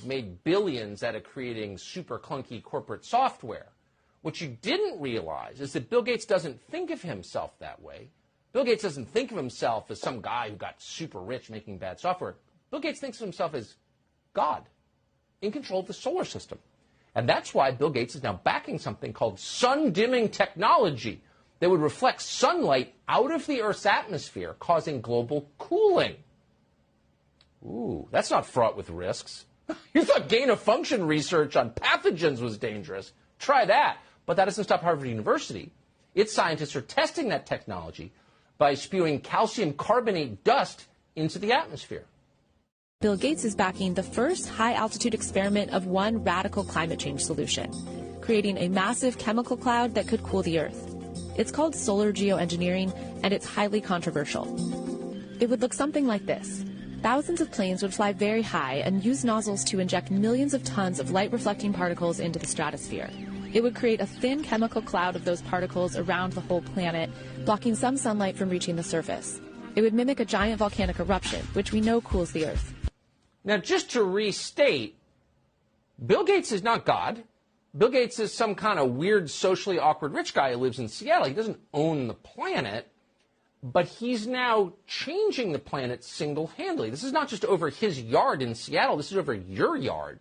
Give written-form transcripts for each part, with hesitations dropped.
made billions out of creating super clunky corporate software. What you didn't realize is that Bill Gates doesn't think of himself that way. Bill Gates doesn't think of himself as some guy who got super rich making bad software. Bill Gates thinks of himself as God in control of the solar system. And that's why Bill Gates is now backing something called sun-dimming technology that would reflect sunlight out of the Earth's atmosphere, causing global cooling. Ooh, that's not fraught with risks. You thought gain-of-function research on pathogens was dangerous. Try that. But that doesn't stop Harvard University. Its scientists are testing that technology by spewing calcium carbonate dust into the atmosphere. Bill Gates is backing the first high-altitude experiment of one radical climate change solution, creating a massive chemical cloud that could cool the Earth. It's called solar geoengineering, and it's highly controversial. It would look something like this. Thousands of planes would fly very high and use nozzles to inject millions of tons of light-reflecting particles into the stratosphere. It would create a thin chemical cloud of those particles around the whole planet, blocking some sunlight from reaching the surface. It would mimic a giant volcanic eruption, which we know cools the Earth. Now, just to restate, Bill Gates is not God. Bill Gates is some kind of weird, socially awkward rich guy who lives in Seattle. He doesn't own the planet, but he's now changing the planet single-handedly. This is not just over his yard in Seattle. This is over your yard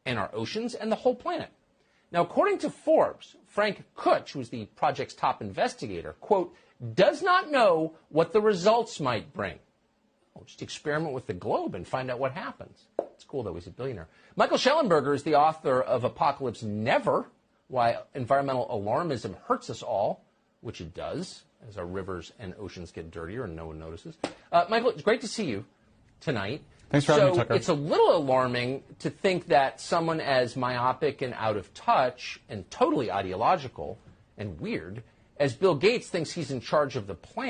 and our oceans and the whole planet. Now, according to Forbes, Frank Kutch, who's the project's top investigator, quote, does not know what the results might bring. Well, just experiment with the globe and find out what happens. It's cool, though. He's a billionaire. Michael Schellenberger is the author of Apocalypse Never, Why Environmental Alarmism Hurts Us All, which it does, as our rivers and oceans get dirtier and no one notices. Michael, it's great to see you tonight. Thanks for having me, Tucker. It's a little alarming to think that someone as myopic and out of touch and totally ideological and weird as Bill Gates thinks he's in charge of the planet.